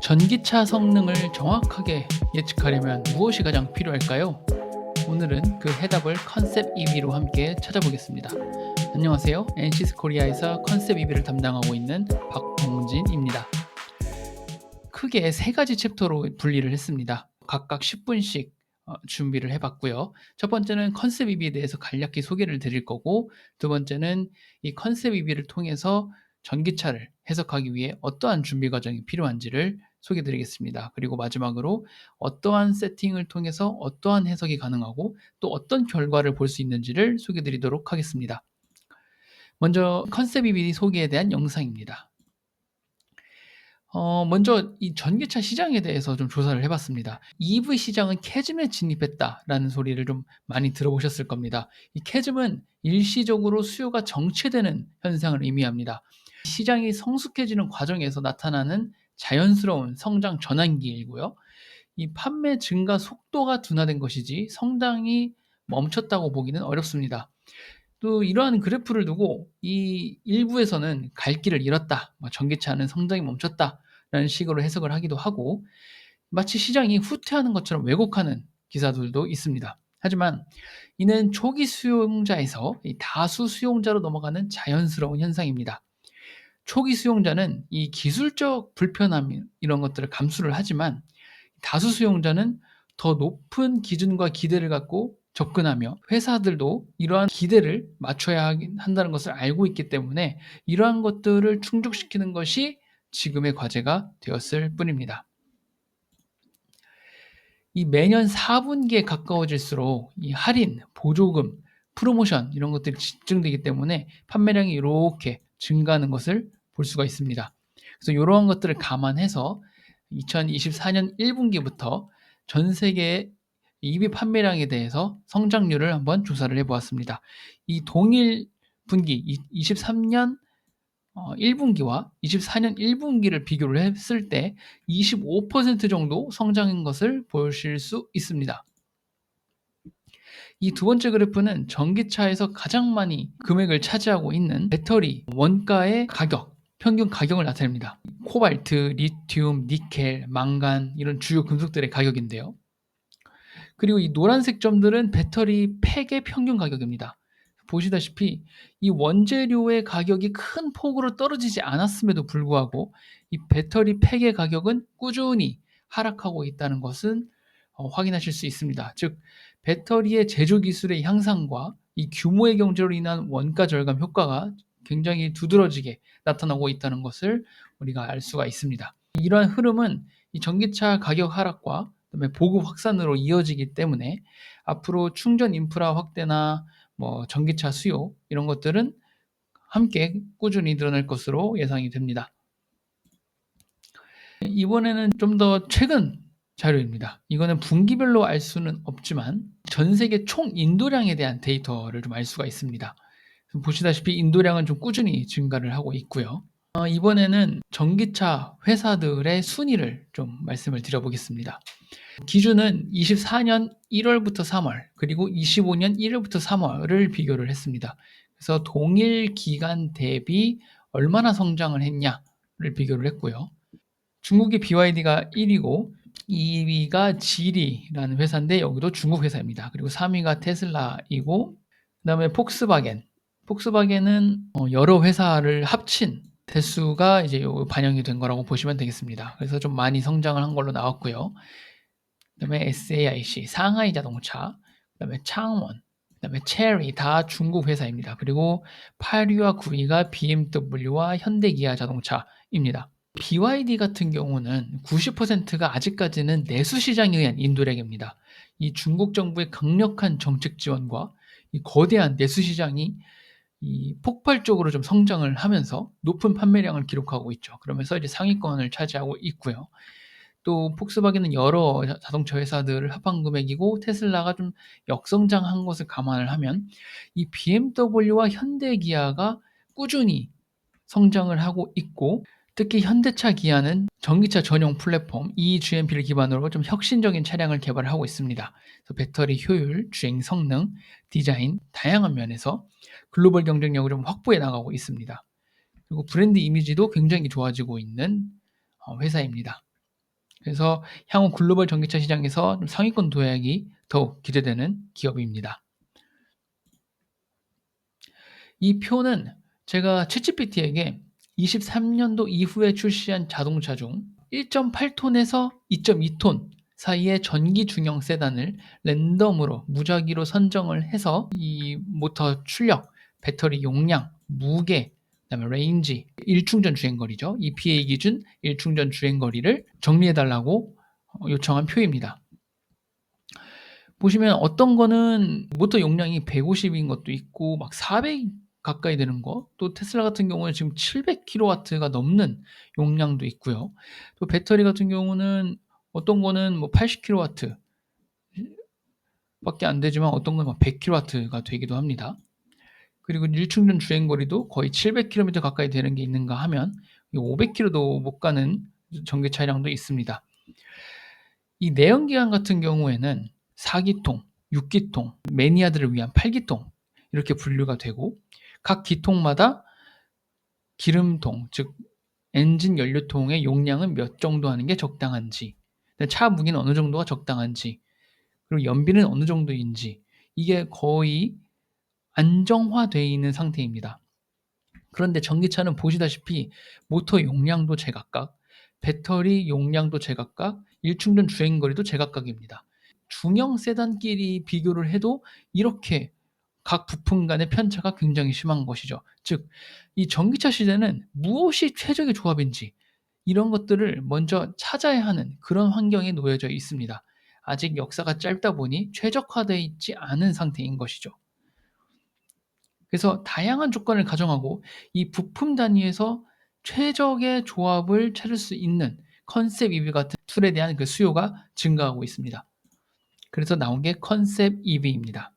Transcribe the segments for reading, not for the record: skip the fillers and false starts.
전기차 성능을 정확하게 예측하려면 무엇이 가장 필요할까요? 오늘은 그 해답을 컨셉 EV로 함께 찾아보겠습니다. 안녕하세요. NC스 코리아에서 컨셉 EV를 담당하고 있는 박봉진입니다. 크게 세 가지 챕터로 분리를 했습니다. 각각 10분씩 준비를 해봤고요. 첫 번째는 컨셉 EV에 대해서 간략히 소개를 드릴 거고, 두 번째는 이 컨셉 EV를 통해서 전기차를 해석하기 위해 어떠한 준비 과정이 필요한지를 소개해 드리겠습니다. 그리고 마지막으로 어떠한 세팅을 통해서 어떠한 해석이 가능하고 또 어떤 결과를 볼 수 있는지를 소개해 드리도록 하겠습니다. 먼저 컨셉 EV 소개에 대한 영상입니다. 먼저 이 전기차 시장에 대해서 좀 조사를 해봤습니다. EV 시장은 캐즘에 진입했다라는 소리를 좀 많이 들어보셨을 겁니다. 이 캐즘은 일시적으로 수요가 정체되는 현상을 의미합니다. 시장이 성숙해지는 과정에서 나타나는 자연스러운 성장 전환기이고요. 이 판매 증가 속도가 둔화된 것이지 성장이 멈췄다고 보기는 어렵습니다. 또 이러한 그래프를 두고 이 일부에서는 갈 길을 잃었다, 전기차는 성장이 멈췄다라는 식으로 해석을 하기도 하고 마치 시장이 후퇴하는 것처럼 왜곡하는 기사들도 있습니다. 하지만 이는 초기 수용자에서 이 다수 수용자로 넘어가는 자연스러운 현상입니다. 초기 수용자는 이 기술적 불편함 이런 것들을 감수를 하지만 다수 수용자는 더 높은 기준과 기대를 갖고 접근하며 회사들도 이러한 기대를 맞춰야 한다는 것을 알고 있기 때문에 이러한 것들을 충족시키는 것이 지금의 과제가 되었을 뿐입니다. 이 매년 4분기에 가까워질수록 이 할인, 보조금, 프로모션 이런 것들이 집중되기 때문에 판매량이 이렇게 증가하는 것을 볼 수가 있습니다. 그래서 이러한 것들을 감안해서 2024년 1분기부터 전 세계의 EV 판매량에 대해서 성장률을 한번 조사를 해보았습니다. 이 동일 분기 23년 1분기와 24년 1분기를 비교를 했을 때 25% 정도 성장한 것을 보실 수 있습니다. 이 두 번째 그래프는 전기차에서 가장 많이 금액을 차지하고 있는 배터리 원가의 가격, 평균 가격을 나타냅니다. 코발트, 리튬, 니켈, 망간 이런 주요 금속들의 가격인데요. 그리고 이 노란색 점들은 배터리 팩의 평균 가격입니다. 보시다시피 이 원재료의 가격이 큰 폭으로 떨어지지 않았음에도 불구하고 이 배터리 팩의 가격은 꾸준히 하락하고 있다는 것은 확인하실 수 있습니다. 즉 배터리의 제조 기술의 향상과 이 규모의 경제로 인한 원가 절감 효과가 굉장히 두드러지게 나타나고 있다는 것을 우리가 알 수가 있습니다. 이러한 흐름은 이 전기차 가격 하락과 그다음에 보급 확산으로 이어지기 때문에 앞으로 충전 인프라 확대나 전기차 수요 이런 것들은 함께 꾸준히 늘어날 것으로 예상이 됩니다. 이번에는 좀 더 최근 자료입니다. 이거는 분기별로 알 수는 없지만 전 세계 총 인도량에 대한 데이터를 좀 알 수가 있습니다. 보시다시피 인도량은 좀 꾸준히 증가를 하고 있고요. 이번에는 전기차 회사들의 순위를 좀 말씀을 드려보겠습니다. 기준은 24년 1월부터 3월 그리고 25년 1월부터 3월을 비교를 했습니다. 그래서 동일 기간 대비 얼마나 성장을 했냐를 비교를 했고요. 중국의 BYD가 1위고 2위가 지리라는 회사인데 여기도 중국 회사입니다. 그리고 3위가 테슬라이고 그다음에 폭스바겐은 여러 회사를 합친 대수가 이제 반영이 된 거라고 보시면 되겠습니다. 그래서 좀 많이 성장을 한 걸로 나왔고요. 그다음에 SAIC, 상하이 자동차, 그다음에 창원, 그다음에 체리 다 중국 회사입니다. 그리고 8위와 9위가 BMW와 현대기아 자동차입니다. BYD 같은 경우는 90%가 아직까지는 내수 시장에 의한 인도량입니다. 이 중국 정부의 강력한 정책 지원과 이 거대한 내수 시장이 이 폭발적으로 좀 성장을 하면서 높은 판매량을 기록하고 있죠. 그러면서 이제 상위권을 차지하고 있고요. 또 폭스바겐은 여러 자동차 회사들을 합한 금액이고 테슬라가 좀 역성장한 것을 감안을 하면 이 BMW와 현대기아가 꾸준히 성장을 하고 있고 특히 현대차 기아는 전기차 전용 플랫폼 eGMP를 기반으로 좀 혁신적인 차량을 개발하고 있습니다. 그래서 배터리 효율, 주행 성능, 디자인 다양한 면에서 글로벌 경쟁력을 좀 확보해 나가고 있습니다. 그리고 브랜드 이미지도 굉장히 좋아지고 있는 회사입니다. 그래서 향후 글로벌 전기차 시장에서 좀 상위권 도약이 더욱 기대되는 기업입니다. 이 표는 제가 챗GPT에게 23년도 이후에 출시한 자동차 중 1.8톤에서 2.2톤 사이의 전기 중형 세단을 랜덤으로 무작위로 선정을 해서 이 모터 출력, 배터리 용량, 무게, 그다음에 레인지, 일충전 주행거리죠. EPA 기준 일충전 주행거리를 정리해 달라고 요청한 표입니다. 보시면 어떤 거는 모터 용량이 150인 것도 있고 막 400 가까이 되는 거, 또 테슬라 같은 경우는 지금 700kW가 넘는 용량도 있고요. 또 배터리 같은 경우는 어떤 거는 뭐 80kW 밖에 안 되지만 어떤 건 막 100kW가 되기도 합니다. 그리고 일충전 주행거리도 거의 700km 가까이 되는 게 있는가 하면 500km도 못 가는 전기 차량도 있습니다. 이 내연기관 같은 경우에는 4기통, 6기통, 매니아들을 위한 8기통 이렇게 분류가 되고 각 기통마다 기름통, 즉 엔진 연료통의 용량은 몇 정도 하는 게 적당한지, 차 무게는 어느 정도가 적당한지, 그리고 연비는 어느 정도인지 이게 거의 안정화되어 있는 상태입니다. 그런데 전기차는 보시다시피 모터 용량도 제각각, 배터리 용량도 제각각, 일충전 주행거리도 제각각입니다. 중형 세단끼리 비교를 해도 이렇게 각 부품 간의 편차가 굉장히 심한 것이죠. 즉, 이 전기차 시대는 무엇이 최적의 조합인지 이런 것들을 먼저 찾아야 하는 그런 환경에 놓여져 있습니다. 아직 역사가 짧다 보니 최적화되어 있지 않은 상태인 것이죠. 그래서 다양한 조건을 가정하고 이 부품 단위에서 최적의 조합을 찾을 수 있는 컨셉 EV 같은 툴에 대한 그 수요가 증가하고 있습니다. 그래서 나온 게 컨셉 EV입니다.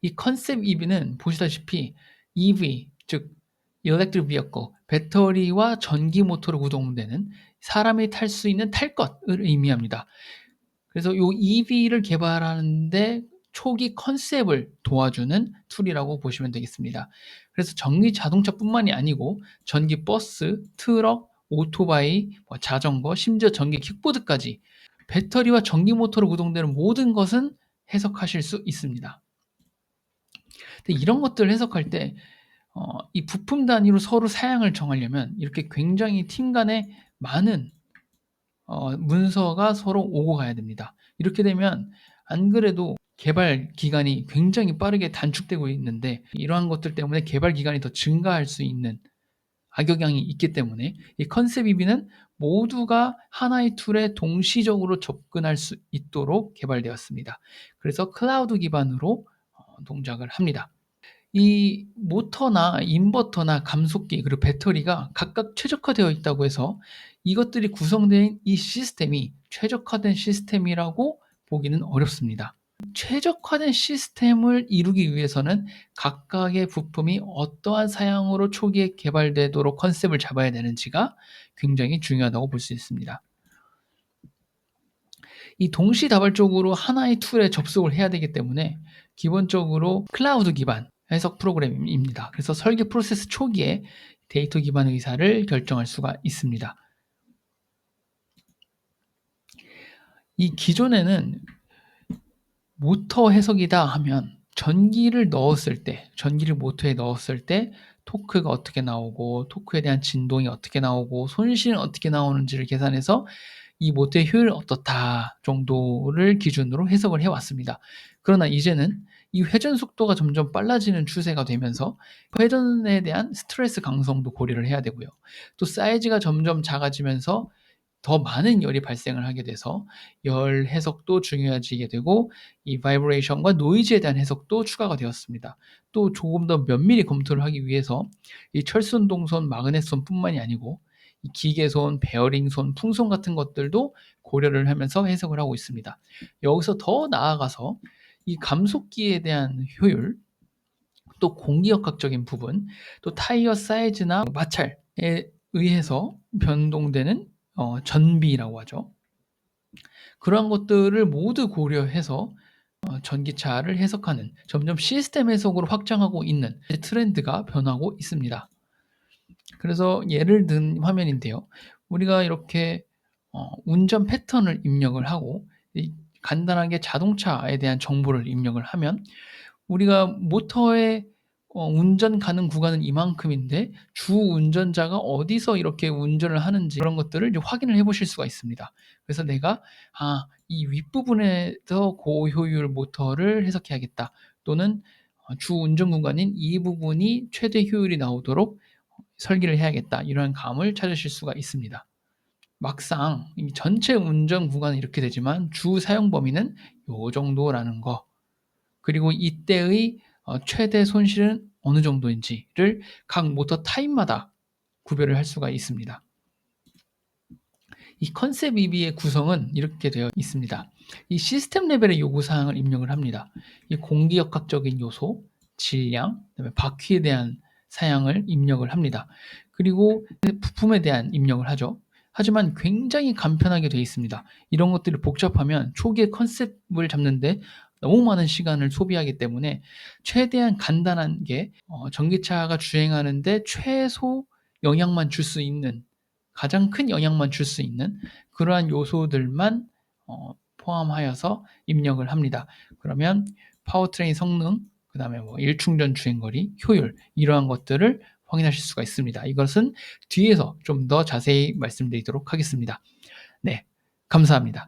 이 컨셉 EV는 보시다시피 EV, 즉 Electric Vehicle, 배터리와 전기 모터로 구동되는 사람이 탈 수 있는 탈 것을 의미합니다. 그래서 이 EV를 개발하는데 초기 컨셉을 도와주는 툴이라고 보시면 되겠습니다. 그래서 전기 자동차뿐만이 아니고 전기 버스, 트럭, 오토바이, 자전거, 심지어 전기 킥보드까지 배터리와 전기 모터로 구동되는 모든 것은 해석하실 수 있습니다. 근데 이런 것들을 해석할 때 이 부품 단위로 서로 사양을 정하려면 이렇게 굉장히 팀 간에 많은 문서가 서로 오고 가야 됩니다. 이렇게 되면 안 그래도 개발 기간이 굉장히 빠르게 단축되고 있는데 이러한 것들 때문에 개발 기간이 더 증가할 수 있는 악영향이 있기 때문에 이 컨셉 EV는 모두가 하나의 툴에 동시적으로 접근할 수 있도록 개발되었습니다. 그래서 클라우드 기반으로 동작을 합니다. 이 모터나 인버터나 감속기 그리고 배터리가 각각 최적화되어 있다고 해서 이것들이 구성된 이 시스템이 최적화된 시스템이라고 보기는 어렵습니다. 최적화된 시스템을 이루기 위해서는 각각의 부품이 어떠한 사양으로 초기에 개발되도록 컨셉을 잡아야 되는지가 굉장히 중요하다고 볼 수 있습니다. 이 동시다발적으로 하나의 툴에 접속을 해야 되기 때문에 기본적으로 클라우드 기반 해석 프로그램입니다. 그래서 설계 프로세스 초기에 데이터 기반 의사를 결정할 수가 있습니다. 이 기존에는 모터 해석이다 하면 전기를 모터에 넣었을 때 토크가 어떻게 나오고 토크에 대한 진동이 어떻게 나오고 손실은 어떻게 나오는지를 계산해서 이 모터의 효율은 어떻다 정도를 기준으로 해석을 해왔습니다. 그러나 이제는 이 회전 속도가 점점 빨라지는 추세가 되면서 회전에 대한 스트레스 강성도 고려를 해야 되고요. 또 사이즈가 점점 작아지면서 더 많은 열이 발생을 하게 돼서 열 해석도 중요해지게 되고 이 바이브레이션과 노이즈에 대한 해석도 추가가 되었습니다. 또 조금 더 면밀히 검토를 하기 위해서 이 철선, 동선, 마그넷선뿐만이 아니고 이 기계손, 베어링손, 풍선 같은 것들도 고려를 하면서 해석을 하고 있습니다. 여기서 더 나아가서 이 감속기에 대한 효율, 또 공기역학적인 부분, 또 타이어 사이즈나 마찰에 의해서 변동되는 전비라고 하죠. 그러한 것들을 모두 고려해서 전기차를 해석하는 점점 시스템 해석으로 확장하고 있는 트렌드가 변하고 있습니다. 그래서 예를 든 화면인데요. 우리가 이렇게 운전 패턴을 입력을 하고 이 간단하게 자동차에 대한 정보를 입력을 하면 우리가 모터의 운전 가능 구간은 이만큼인데 주 운전자가 어디서 이렇게 운전을 하는지 그런 것들을 이제 확인을 해 보실 수가 있습니다. 그래서 내가 이 윗부분에서 고효율 모터를 해석해야겠다. 또는 주 운전 구간인 이 부분이 최대 효율이 나오도록 설계를 해야겠다. 이런 감을 찾으실 수가 있습니다. 막상 이 전체 운전 구간은 이렇게 되지만 주 사용 범위는 요 정도라는 거. 그리고 이때의 최대 손실은 어느 정도인지를 각 모터 타입마다 구별을 할 수가 있습니다. 이 컨셉 EB의 구성은 이렇게 되어 있습니다. 이 시스템 레벨의 요구사항을 입력을 합니다. 이 공기역학적인 요소, 질량, 그다음에 바퀴에 대한 사양을 입력을 합니다. 그리고 부품에 대한 입력을 하죠. 하지만 굉장히 간편하게 되어 있습니다. 이런 것들이 복잡하면 초기에 컨셉을 잡는데 너무 많은 시간을 소비하기 때문에 최대한 간단한 게 전기차가 주행하는데 최소 영향만 줄 수 있는 가장 큰 영향만 줄 수 있는 그러한 요소들만 포함하여서 입력을 합니다. 그러면 파워트레인 성능, 그 다음에 뭐 일충전 주행거리, 효율 이러한 것들을 확인하실 수가 있습니다. 이것은 뒤에서 좀 더 자세히 말씀드리도록 하겠습니다. 네, 감사합니다.